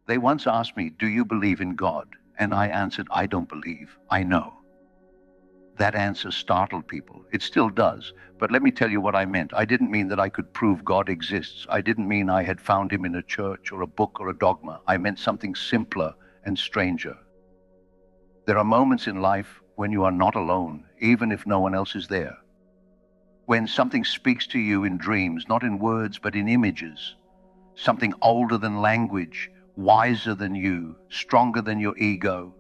They once asked me, "Do you believe in God?" And I answered, "I don't believe, I know." That answer startled people. It still does. But let me tell you what I meant. I didn't mean that I could prove God exists. I didn't mean I had found him in a church or a book or a dogma. I meant something simpler and stranger. There are moments in life when you are not alone, even if no one else is there. When something speaks to you in dreams, not in words, but in images. Something older than language, wiser than you, stronger than your ego.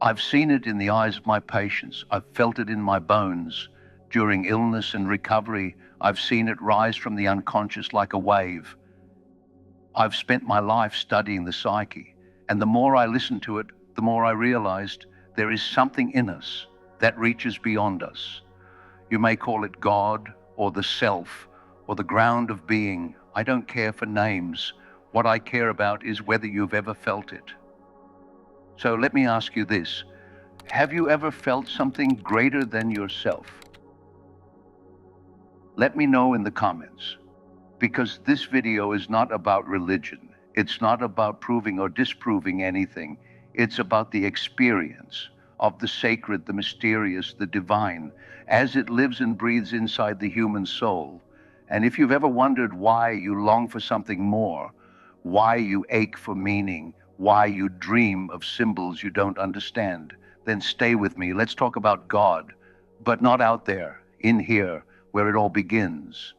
I've seen it in the eyes of my patients. I've felt it in my bones. During illness and recovery, I've seen it rise from the unconscious like a wave. I've spent my life studying the psyche, and the more I listened to it, the more I realized there is something in us that reaches beyond us. You may call it God or the self or the ground of being. I don't care for names. What I care about is whether you've ever felt it. So let me ask you this. Have you ever felt something greater than yourself? Let me know in the comments, because this video is not about religion. It's not about proving or disproving anything. It's about the experience of the sacred, the mysterious, the divine, as it lives and breathes inside the human soul. And if you've ever wondered why you long for something more, why you ache for meaning, why you dream of symbols you don't understand, then stay with me. Let's talk about God, but not out there, in here, where it all begins.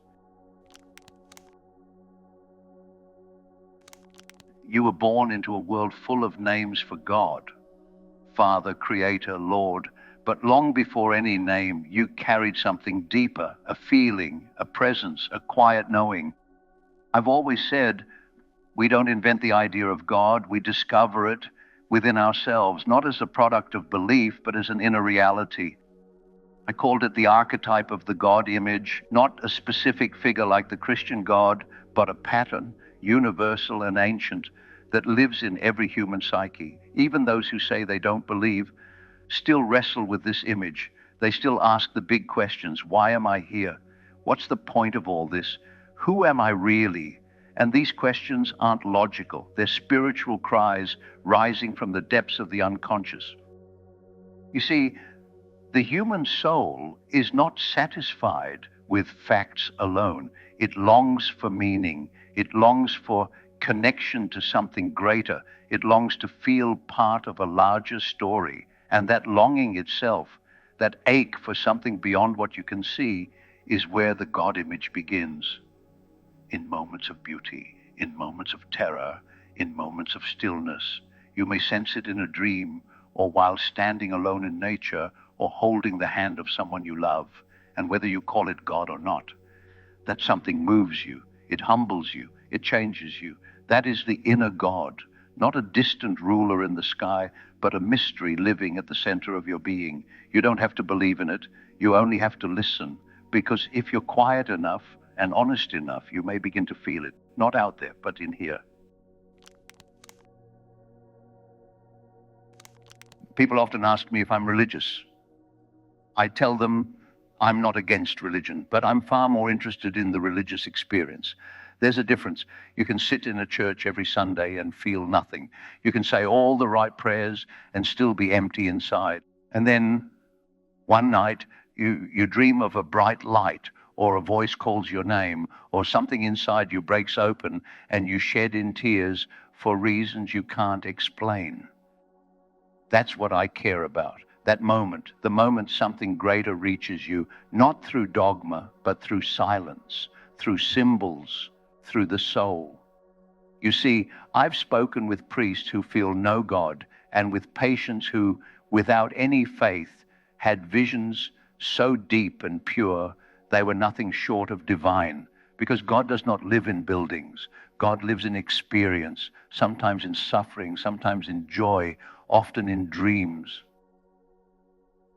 You were born into a world full of names for God, Father, Creator, Lord, but long before any name, you carried something deeper, a feeling, a presence, a quiet knowing. I've always said, we don't invent the idea of God, we discover it within ourselves, not as a product of belief, but as an inner reality. I called it the archetype of the God image, not a specific figure like the Christian God, but a pattern, universal and ancient, that lives in every human psyche. Even those who say they don't believe still wrestle with this image. They still ask the big questions. Why am I here? What's the point of all this? Who am I really? And these questions aren't logical. They're spiritual cries rising from the depths of the unconscious. You see, the human soul is not satisfied with facts alone. It longs for meaning. It longs for connection to something greater. It longs to feel part of a larger story. And that longing itself, that ache for something beyond what you can see, is where the God image begins. In moments of beauty, in moments of terror, in moments of stillness. You may sense it in a dream, or while standing alone in nature, or holding the hand of someone you love. And whether you call it God or not, that something moves you, it humbles you, it changes you. That is the inner God, not a distant ruler in the sky, but a mystery living at the center of your being. You don't have to believe in it, you only have to listen, because if you're quiet enough and honest enough, you may begin to feel it, not out there, but in here. People often ask me if I'm religious. I tell them I'm not against religion, but I'm far more interested in the religious experience. There's a difference. You can sit in a church every Sunday and feel nothing. You can say all the right prayers and still be empty inside. And then one night you dream of a bright light, or a voice calls your name, or something inside you breaks open and you shed in tears for reasons you can't explain. That's what I care about. That moment, the moment something greater reaches you, not through dogma, but through silence, through symbols, through the soul. You see, I've spoken with priests who feel no God, and with patients who, without any faith, had visions so deep and pure, they were nothing short of divine. Because God does not live in buildings. God lives in experience, sometimes in suffering, sometimes in joy, often in dreams.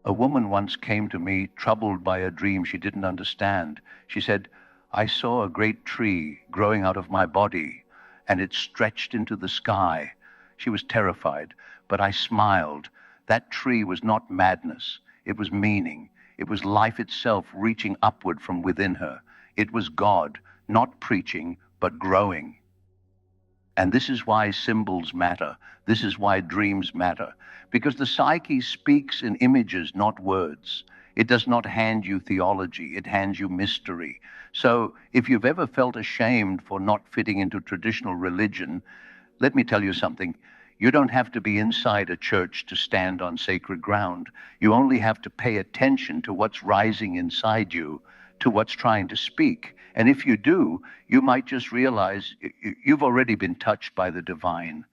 A woman once came to me troubled by a dream she didn't understand. She said, I saw a great tree growing out of my body, and it stretched into the sky. She was terrified, but I smiled. That tree was not madness. It was meaning. It was life itself reaching upward from within her. It was God, not preaching, but growing. And this is why symbols matter. This is why dreams matter. Because the psyche speaks in images, not words. It does not hand you theology, it hands you mystery. So if you've ever felt ashamed for not fitting into traditional religion, let me tell you something. You don't have to be inside a church to stand on sacred ground. You only have to pay attention to what's rising inside you, to what's trying to speak. And if you do, you might just realize you've already been touched by the divine.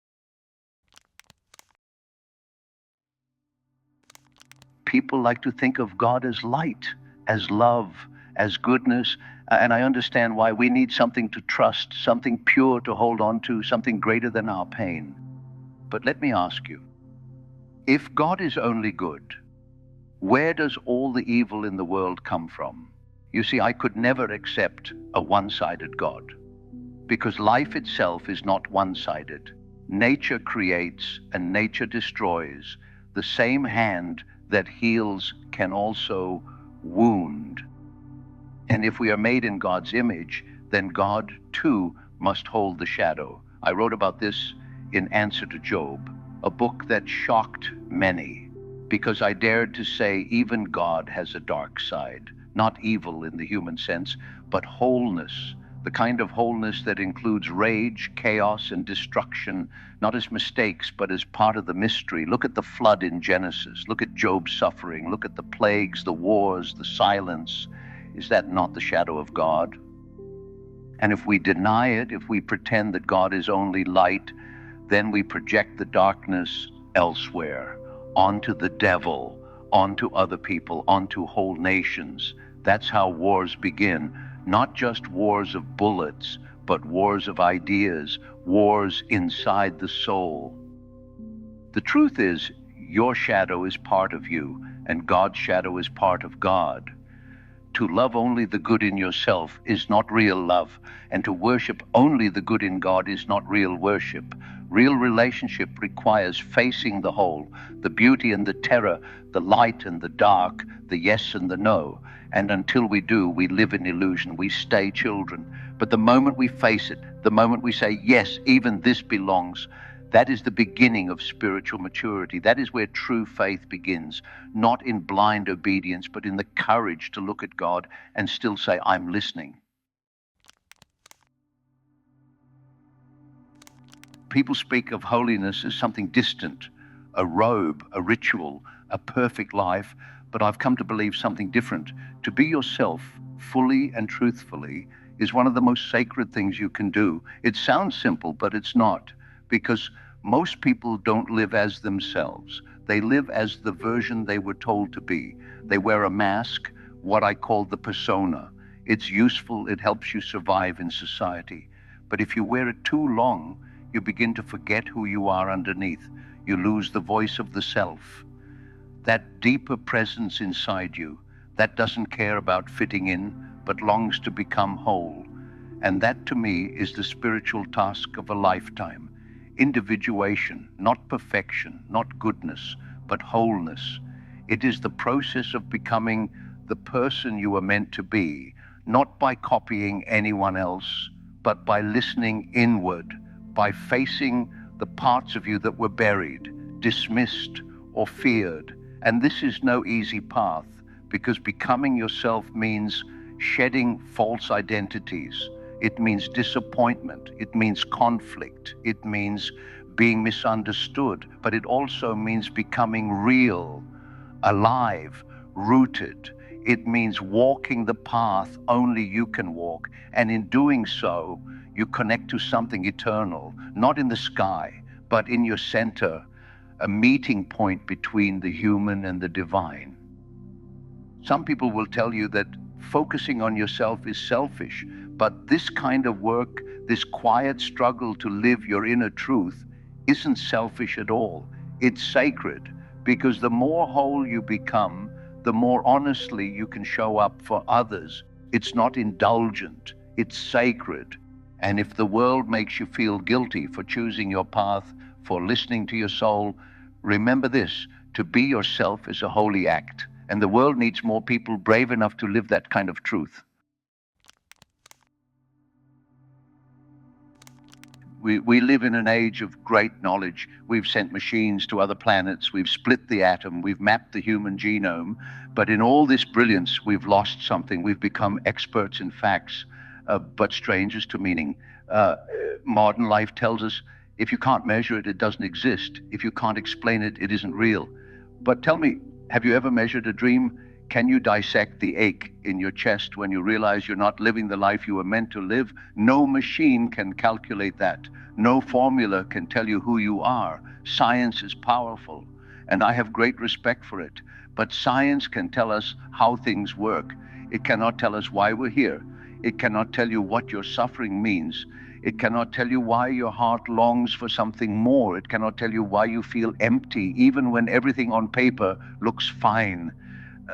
People like to think of God as light, as love, as goodness, and I understand why we need something to trust, something pure to hold on to, something greater than our pain. But let me ask you, if God is only good, where does all the evil in the world come from? You see, I could never accept a one-sided God, because life itself is not one-sided. Nature creates and nature destroys. The same hand that heals can also wound. And if we are made in God's image, then God too must hold the shadow. I wrote about this in Answer to Job, a book that shocked many, because I dared to say even God has a dark side, not evil in the human sense, but wholeness, the kind of wholeness that includes rage, chaos, and destruction, not as mistakes, but as part of the mystery. Look at the flood in Genesis. Look at Job's suffering. Look at the plagues, the wars, the silence. Is that not the shadow of God? And if we deny it, if we pretend that God is only light, then we project the darkness elsewhere, onto the devil, onto other people, onto whole nations. That's how wars begin. Not just wars of bullets, but wars of ideas, wars inside the soul. The truth is, your shadow is part of you, and God's shadow is part of God. To love only the good in yourself is not real love, and to worship only the good in God is not real worship. Real relationship requires facing the whole, the beauty and the terror, the light and the dark, the yes and the no. And until we do, we live in illusion. We stay children. But the moment we face it, the moment we say, yes, even this belongs, that is the beginning of spiritual maturity. That is where true faith begins, not in blind obedience, but in the courage to look at God and still say, I'm listening. People speak of holiness as something distant, a robe, a ritual, a perfect life, but I've come to believe something different. To be yourself fully and truthfully is one of the most sacred things you can do. It sounds simple, but it's not, because most people don't live as themselves. They live as the version they were told to be. They wear a mask, what I call the persona. It's useful, it helps you survive in society. But if you wear it too long, you begin to forget who you are underneath. You lose the voice of the self. That deeper presence inside you, that doesn't care about fitting in, but longs to become whole. And that to me is the spiritual task of a lifetime. Individuation, not perfection, not goodness, but wholeness. It is the process of becoming the person you were meant to be, not by copying anyone else, but by listening inward, by facing the parts of you that were buried, dismissed, or feared. And this is no easy path, because becoming yourself means shedding false identities. It means disappointment. It means conflict. It means being misunderstood. But it also means becoming real, alive, rooted. It means walking the path only you can walk. And in doing so, you connect to something eternal, not in the sky, but in your center, a meeting point between the human and the divine. Some people will tell you that focusing on yourself is selfish, but this kind of work, this quiet struggle to live your inner truth, isn't selfish at all. It's sacred, because the more whole you become, the more honestly you can show up for others. It's not indulgent, it's sacred. And if the world makes you feel guilty for choosing your path, for listening to your soul, remember this: to be yourself is a holy act, and the world needs more people brave enough to live that kind of truth. We live in an age of great knowledge. We've sent machines to other planets. We've split the atom. We've mapped the human genome. But in all this brilliance, we've lost something. We've become experts in facts, but strangers to meaning. Modern life tells us if you can't measure it, it doesn't exist. If you can't explain it, it isn't real. But tell me, have you ever measured a dream? Can you dissect the ache in your chest when you realize you're not living the life you were meant to live? No machine can calculate that. No formula can tell you who you are. Science is powerful, and I have great respect for it. But science can tell us how things work. It cannot tell us why we're here. It cannot tell you what your suffering means. It cannot tell you why your heart longs for something more. It cannot tell you why you feel empty, even when everything on paper looks fine.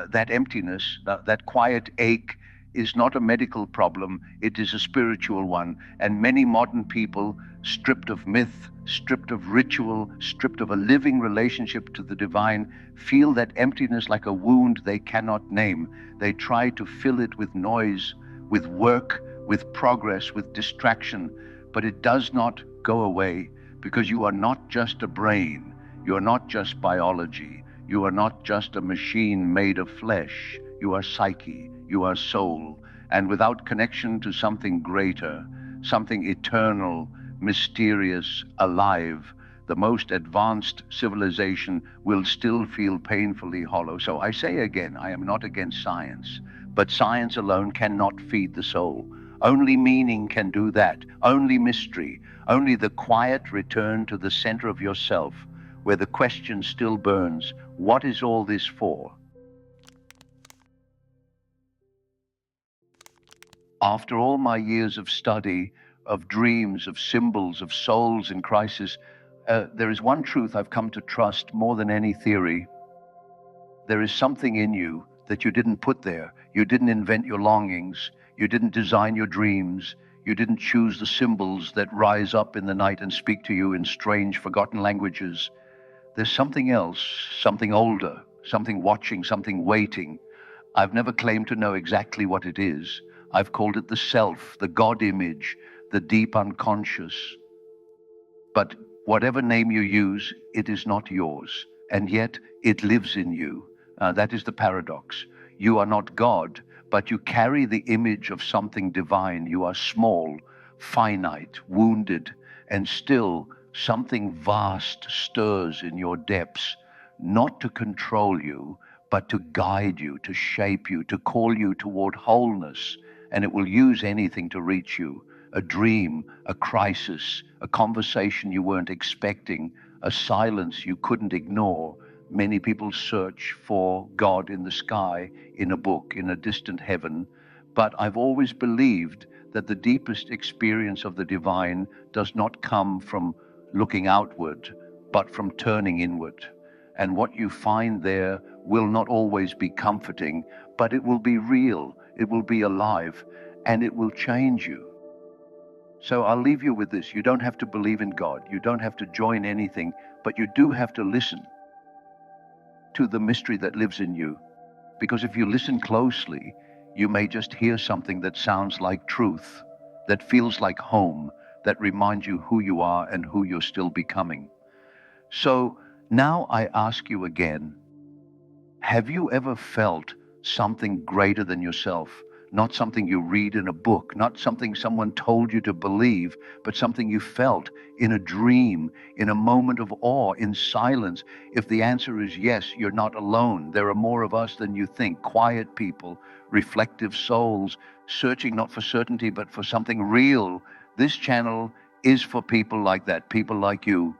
That emptiness, that quiet ache, is not a medical problem, it is a spiritual one. And many modern people, stripped of myth, stripped of ritual, stripped of a living relationship to the divine, feel that emptiness like a wound they cannot name. They try to fill it with noise, with work, with progress, with distraction, but it does not go away, because you are not just a brain, you are not just biology, you are not just a machine made of flesh. You are psyche, you are soul, and without connection to something greater, something eternal, mysterious, alive, the most advanced civilization will still feel painfully hollow. So I say again, I am not against science, but science alone cannot feed the soul. Only meaning can do that, only mystery, only the quiet return to the center of yourself, where the question still burns, what is all this for? After all my years of study, of dreams, of symbols, of souls in crisis, there is one truth I've come to trust more than any theory. There is something in you that you didn't put there. You didn't invent your longings. You didn't design your dreams. You didn't choose the symbols that rise up in the night and speak to you in strange, forgotten languages. There's something else, something older, something watching, something waiting. I've never claimed to know exactly what it is. I've called it the self, the God image, the deep unconscious. But whatever name you use, it is not yours, and yet it lives in you. That is the paradox. You are not God, but you carry the image of something divine. You are small, finite, wounded, and still something vast stirs in your depths, not to control you, but to guide you, to shape you, to call you toward wholeness. And it will use anything to reach you. A dream, a crisis, a conversation you weren't expecting, a silence you couldn't ignore. Many people search for God in the sky, in a book, in a distant heaven. But I've always believed that the deepest experience of the divine does not come from looking outward, but from turning inward. And what you find there will not always be comforting, but it will be real, it will be alive, and it will change you. So I'll leave you with this. You don't have to believe in God. You don't have to join anything, but you do have to listen to the mystery that lives in you. Because if you listen closely, you may just hear something that sounds like truth, that feels like home, that reminds you who you are and who you're still becoming. So now I ask you again, have you ever felt something greater than yourself? Not something you read in a book, not something someone told you to believe, but something you felt in a dream, in a moment of awe, in silence. If the answer is yes, you're not alone. There are more of us than you think. Quiet people, reflective souls, searching not for certainty, but for something real. This channel is for people like that, people like you.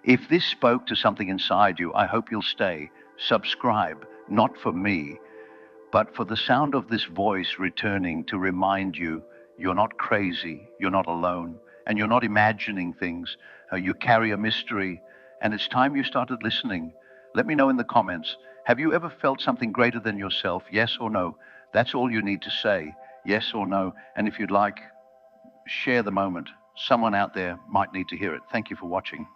If this spoke to something inside you, I hope you'll stay. Subscribe, not for me, but for the sound of this voice returning to remind you you're not crazy, you're not alone, and you're not imagining things. You carry a mystery, and it's time you started listening. Let me know in the comments, have you ever felt something greater than yourself? Yes or no? That's all you need to say, yes or no. And if you'd like, share the moment. Someone out there might need to hear it. Thank you for watching.